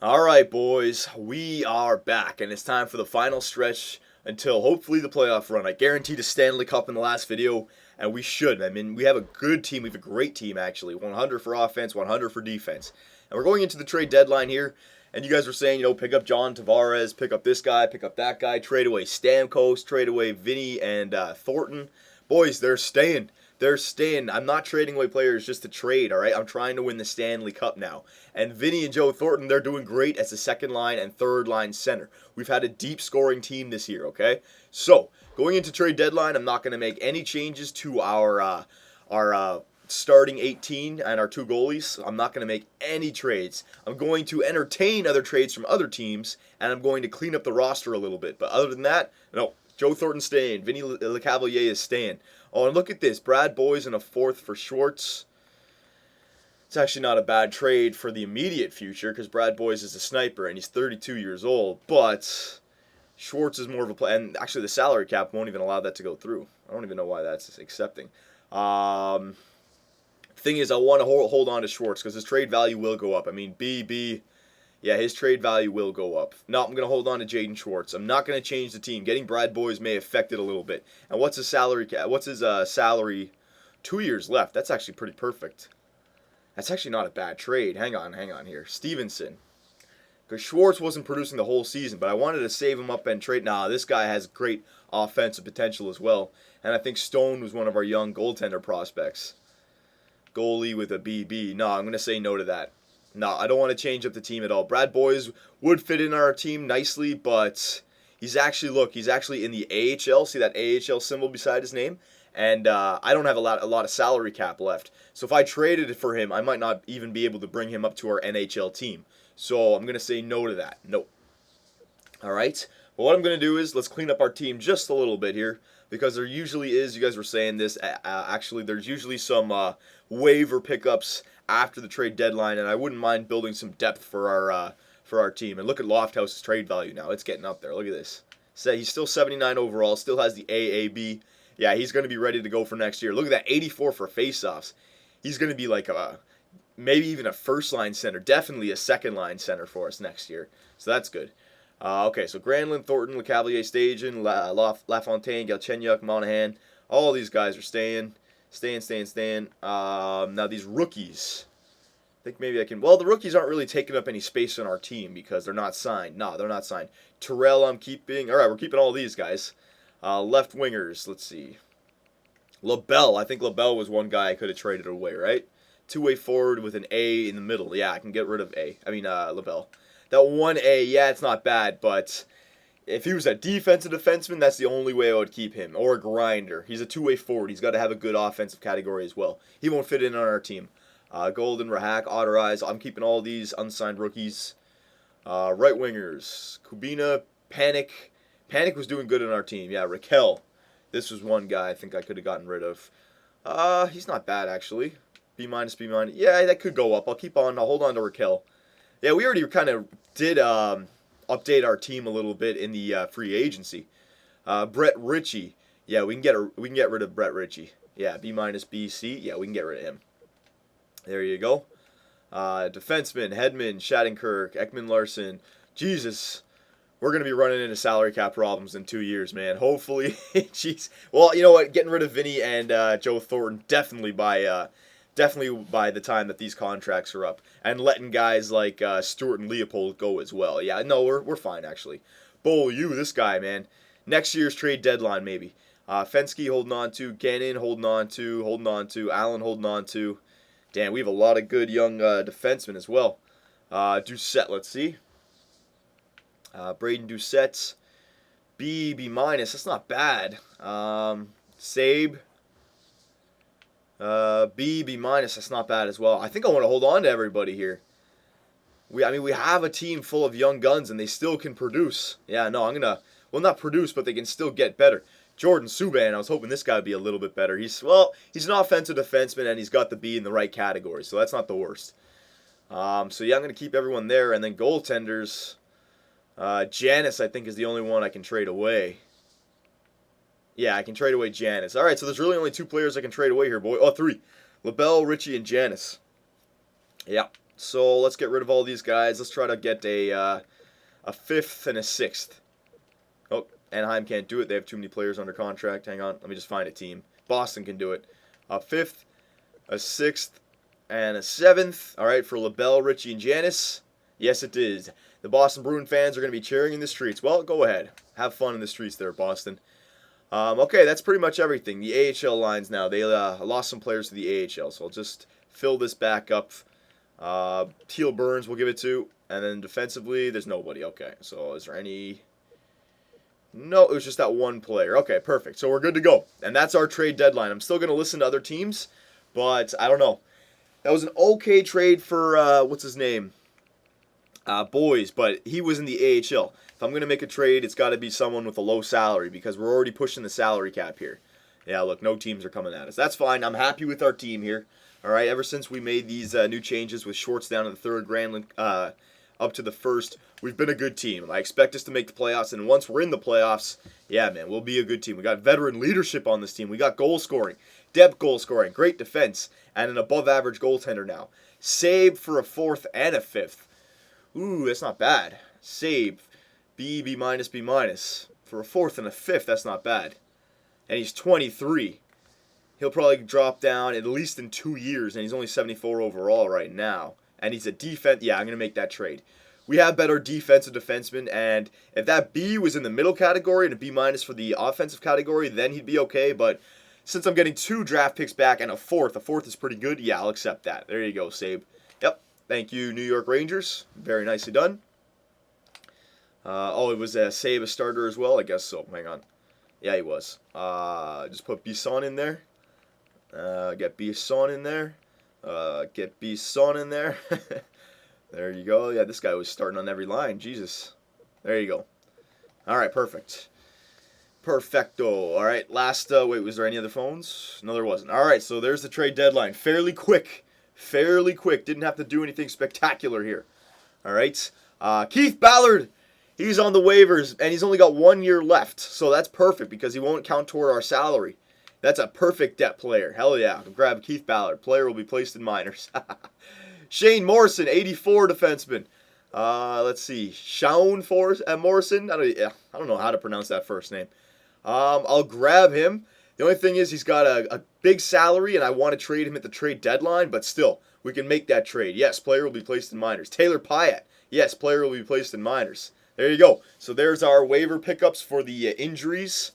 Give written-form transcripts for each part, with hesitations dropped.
All right, boys, we are back, and it's time for the final stretch until hopefully the playoff run. I guaranteed a Stanley Cup in the last video, and we should. I mean, we have a good team. We have a great team, actually. 100 for offense, 100 for defense. And we're going into the trade deadline here, and you guys were saying, pick up John Tavares, pick up this guy, pick up that guy, trade away Stamkos, trade away Vinny and Thornton. Boys, they're staying. They're staying. I'm not trading away players just to trade, all right? I'm trying to win the Stanley Cup now. And Vinny and Joe Thornton, they're doing great as the second line and third line center. We've had a deep scoring team this year, okay? So, going into trade deadline, I'm not going to make any changes to our starting 18 and our two goalies. I'm not going to make any trades. I'm going to entertain other trades from other teams, and I'm going to clean up the roster a little bit. But other than that, no. Joe Thornton staying. Vinny Lecavalier is staying. Oh, and look at this. Brad Boyes and a fourth for Schwartz. It's actually not a bad trade for the immediate future because Brad Boyes is a sniper and he's 32 years old. But Schwartz is more of a play. And actually, the salary cap won't even allow that to go through. I don't even know why that's accepting. Thing is, I want to hold on to Schwartz because his trade value will go up. I mean, yeah, his trade value will go up. No, I'm going to hold on to Jaden Schwartz. I'm not going to change the team. Getting Brad Boyes may affect it a little bit. And what's his salary? What's his salary? 2 years left. That's actually pretty perfect. That's actually not a bad trade. Hang on here. Stevenson. Because Schwartz wasn't producing the whole season, but I wanted to save him up and trade. Nah, this guy has great offensive potential as well. And I think Stone was one of our young goaltender prospects. Goalie with a BB. No, I'm going to say no to that. No, I don't want to change up the team at all. Brad Boyes would fit in our team nicely, but he's actually in the AHL. See that AHL symbol beside his name? And I don't have a lot of salary cap left. So if I traded it for him, I might not even be able to bring him up to our NHL team. So I'm going to say no to that. Nope. All right. But what I'm going to do is let's clean up our team just a little bit here because there usually is, you guys were saying this, actually there's usually some waiver pickups after the trade deadline, and I wouldn't mind building some depth for our team. And look at Lofthouse's trade value now. It's getting up there. Look at this. So he's still 79 overall, still has the AAB. Yeah, he's going to be ready to go for next year. Look at that, 84 for faceoffs. He's going to be like maybe even a first-line center, definitely a second-line center for us next year. So that's good. Okay, so Granlund, Thornton, Lecavalier, Stajan, LaFontaine, Galchenyuk, Monahan. All these guys are staying. Now these rookies. I think maybe I can. Well, the rookies aren't really taking up any space on our team because they're not signed. No, they're not signed. Terrell, I'm keeping. All right, we're keeping all these guys. Left wingers. Let's see. LaBelle. I think LaBelle was one guy I could have traded away, right? Two-way forward with an A in the middle. Yeah, I can get rid of LaBelle. That one A, yeah, it's not bad, but if he was a defensive defenseman, that's the only way I would keep him. Or a grinder. He's a two-way forward. He's got to have a good offensive category as well. He won't fit in on our team. Golden, Rahak, Otterize. I'm keeping all these unsigned rookies. Right wingers. Kubina, Panic. Panic was doing good on our team. Yeah, Raquel. This was one guy I think I could have gotten rid of. He's not bad, actually. B-, B-. Yeah, that could go up. I'll hold on to Raquel. Yeah, we already kind of did update our team a little bit in the free agency. Brett Ritchie. Yeah, we can get rid of Brett Ritchie. Yeah, B-, B, C. Yeah, we can get rid of him. There you go. Defenseman, Hedman, Shattenkirk, Ekman Larson. Jesus, we're going to be running into salary cap problems in 2 years, man. Hopefully. Jeez. Well, you know what? Getting rid of Vinny and Joe Thornton definitely by the time that these contracts are up. And letting guys like Stewart and Leopold go as well. Yeah, no, we're fine, actually. This guy, man. Next year's trade deadline, maybe. Fensky holding on to. Gannon holding on to. Allen holding on to. Damn, we have a lot of good young defensemen as well. Doucette, let's see. Braden Doucette. B-. That's not bad. Sabe. B-. That's not bad as well. I think I want to hold on to everybody here. We have a team full of young guns and they still can produce. Yeah, no, not produce, but they can still get better. Jordan Subban, I was hoping this guy would be a little bit better. He's an offensive defenseman and he's got the B in the right category, so that's not the worst. So yeah, I'm going to keep everyone there. And then goaltenders, Janice I think is the only one I can trade away. Yeah, I can trade away Janice. All right, so there's really only two players I can trade away here, boy. Oh, three. LaBelle, Ritchie, and Janice. Yeah. So let's get rid of all these guys. Let's try to get a 5th and a 6th. Oh, Anaheim can't do it. They have too many players under contract. Hang on. Let me just find a team. Boston can do it. A 5th, a 6th, and a 7th. All right, for LaBelle, Richie, and Janice. Yes, it is. The Boston Bruin fans are going to be cheering in the streets. Well, go ahead. Have fun in the streets there, Boston. Okay, that's pretty much everything. The AHL lines now. They lost some players to the AHL, so I'll just fill this back up. Teal Burns we'll give it to. And then defensively, there's nobody. Okay, so is there any... No, it was just that one player. Okay, perfect. So we're good to go. And that's our trade deadline. I'm still going to listen to other teams, but I don't know. That was an okay trade for, what's his name? Boys, but he was in the AHL. If I'm going to make a trade, it's got to be someone with a low salary because we're already pushing the salary cap here. Yeah, look, no teams are coming at us. That's fine. I'm happy with our team here. All right, ever since we made these new changes with Shorts down to the 3rd, Granlund up to the 1st, we've been a good team. I expect us to make the playoffs, and once we're in the playoffs, yeah, man, we'll be a good team. We got veteran leadership on this team. We got goal scoring, depth goal scoring, great defense, and an above-average goaltender now. Save for a 4th and a 5th. Ooh, that's not bad. Save. B, B minus, B minus. For a 4th and a 5th, that's not bad. And he's 23. He'll probably drop down at least in 2 years, and he's only 74 overall right now. And he's a defense. Yeah, I'm going to make that trade. We have better defensive defensemen, and if that B was in the middle category and a B minus for the offensive category, then he'd be okay. But since I'm getting 2 draft picks back and a 4th is pretty good, yeah, I'll accept that. There you go, Sabe. Yep. Thank you, New York Rangers. Very nicely done. It was Sabe a starter as well? I guess so. Hang on. Yeah, he was. Just put Bisson in there. Get Bisson in there. Get Bisson in there. There you go. Yeah, this guy was starting on every line. Jesus. There you go. All right, perfect. Perfecto. All right, last, wait, was there any other phones? No, there wasn't. All right, so there's the trade deadline. Fairly quick. Fairly quick. Didn't have to do anything spectacular here. All right. Keith Ballard. He's on the waivers, and he's only got 1 year left. So that's perfect because he won't count toward our salary. That's a perfect depth player. Hell yeah. Grab Keith Ballard. Player will be placed in minors. Shane Morrison, 84 defenseman. Let's see. Shaun Morrison. I don't know how to pronounce that first name. I'll grab him. The only thing is he's got a big salary, and I want to trade him at the trade deadline, but still, we can make that trade. Yes, player will be placed in minors. Taylor Pyatt. Yes, player will be placed in minors. There you go. So there's our waiver pickups for the injuries.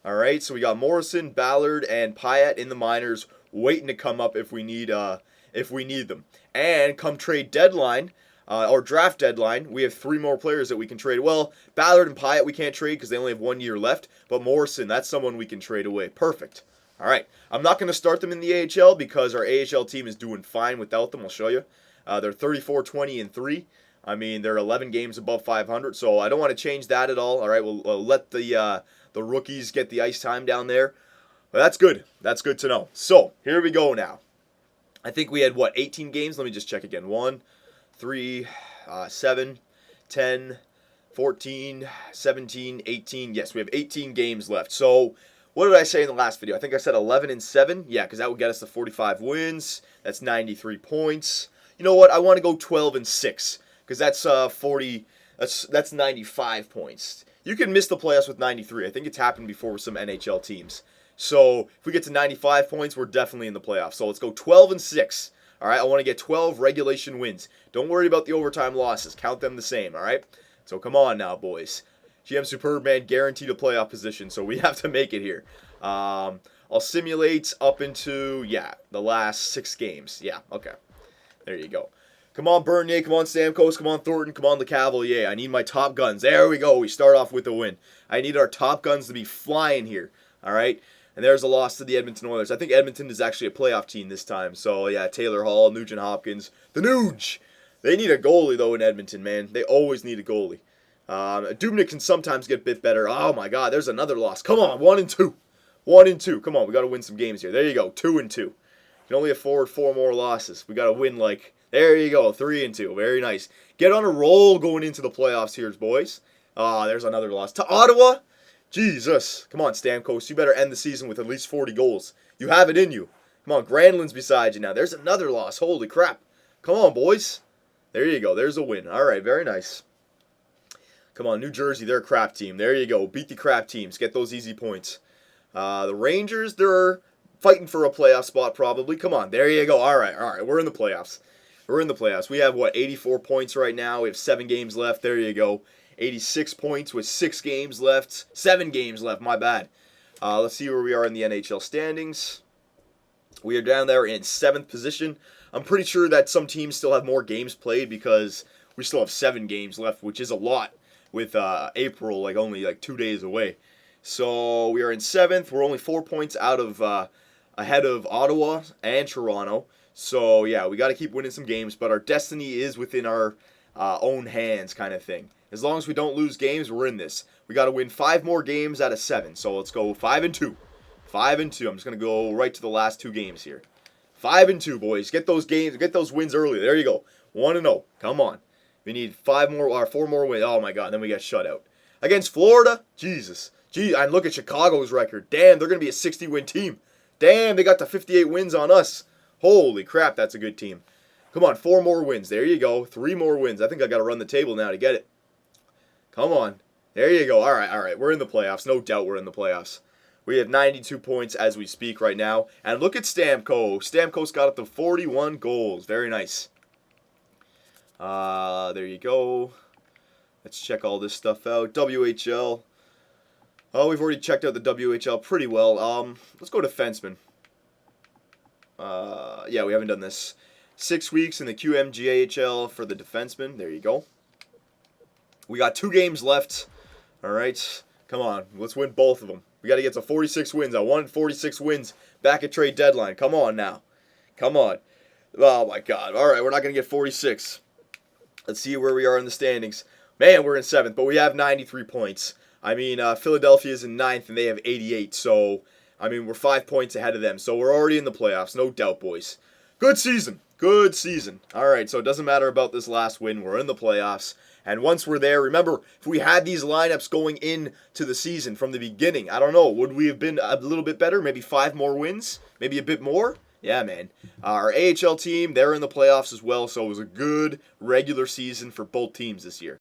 All right, so we got Morrison, Ballard, and Pyatt in the minors, waiting to come up if we need them. And come trade deadline or draft deadline, we have 3 more players that we can trade. Well, Ballard and Pyatt we can't trade because they only have 1 year left. But Morrison, that's someone we can trade away. Perfect. All right, I'm not going to start them in the AHL because our AHL team is doing fine without them. I'll show you. They're 34-20-3. I mean, they're 11 games above 500, so I don't want to change that at all. All right, we'll let the rookies get the ice time down there. But that's good. That's good to know. So, here we go now. I think we had, 18 games? Let me just check again. 1, 3, 7, 10, 14, 17, 18. Yes, we have 18 games left. So, what did I say in the last video? I think I said 11-7. Yeah, because that would get us to 45 wins. That's 93 points. You know what? I want to go 12-6. Because that's 40. That's 95 points. You can miss the playoffs with 93. I think it's happened before with some NHL teams. So if we get to 95 points, we're definitely in the playoffs. So let's go 12-6. All right, I want to get 12 regulation wins. Don't worry about the overtime losses. Count them the same. All right. So come on now, boys. GM Superman guaranteed a playoff position, so we have to make it here. I'll simulate up into the last 6 games. Yeah. Okay. There you go. Come on, Bernier. Come on, Stamkos. Come on, Thornton. Come on, LeCavalier. I need my top guns. There we go. We start off with a win. I need our top guns to be flying here. All right? And there's a loss to the Edmonton Oilers. I think Edmonton is actually a playoff team this time. So, yeah, Taylor Hall, Nugent Hopkins. The Nuge! They need a goalie, though, in Edmonton, man. They always need a goalie. Dubnyk can sometimes get a bit better. Oh, my God. There's another loss. Come on. 1-2. 1-2. Come on. We got to win some games here. There you go. 2-2. You can only afford 4 more losses. We got to win, there you go, 3-2. Very nice. Get on a roll going into the playoffs here, boys. There's another loss to Ottawa. Jesus. Come on, Stamkos. You better end the season with at least 40 goals. You have it in you. Come on, Granlund's beside you now. There's another loss. Holy crap. Come on, boys. There you go. There's a win. All right, very nice. Come on, New Jersey, they're a crap team. There you go. Beat the crap teams. Get those easy points. The Rangers, they're fighting for a playoff spot probably. Come on, there you go. All right. We're in the playoffs. We're in the playoffs. We have, what, 84 points right now. We have 7 games left. There you go. 86 points with 6 games left. 7 games left, my bad. Let's see where we are in the NHL standings. We are down there in 7th position. I'm pretty sure that some teams still have more games played because we still have 7 games left, which is a lot with April only 2 days away. So we are in 7th. We're only 4 points out of ahead of Ottawa and Toronto. So yeah, we got to keep winning some games, but our destiny is within our own hands, kind of thing. As long as we don't lose games, we're in this. We got to win 5 more games out of 7. So let's go 5-2. 5-2. I'm just gonna go right to the last 2 games here. 5-2, boys. Get those games, get those wins early. There you go. 1-0. Come on. We need 4 more wins. Oh my God. Then we get shut out against Florida. Jesus. Gee, and look at Chicago's record. Damn, they're gonna be a 60-win team. Damn, they got to 58 wins on us. Holy crap, that's a good team. Come on, 4 more wins. There you go. 3 more wins. I think I got to run the table now to get it. Come on. There you go. All right. We're in the playoffs. No doubt we're in the playoffs. We have 92 points as we speak right now. And look at Stamkos. Stamkos got up to 41 goals. Very nice. There you go. Let's check all this stuff out. WHL. Oh, we've already checked out the WHL pretty well. Let's go defenseman. Yeah, we haven't done this. 6 weeks in the QMJHL for the defenseman. There you go. We got 2 games left. All right. Come on. Let's win both of them. We got to get to 46 wins. I wanted 46 wins back at trade deadline. Come on now. Come on. Oh, my God. All right, we're not going to get 46. Let's see where we are in the standings. Man, we're in 7th, but we have 93 points. I mean, Philadelphia is in 9th, and they have 88. So, I mean, we're 5 points ahead of them. So, we're already in the playoffs. No doubt, boys. Good season. Good season. All right, so it doesn't matter about this last win. We're in the playoffs. And once we're there, remember, if we had these lineups going into the season from the beginning, I don't know, would we have been a little bit better? Maybe 5 more wins? Maybe a bit more? Yeah, man. Our AHL team, they're in the playoffs as well, so it was a good regular season for both teams this year.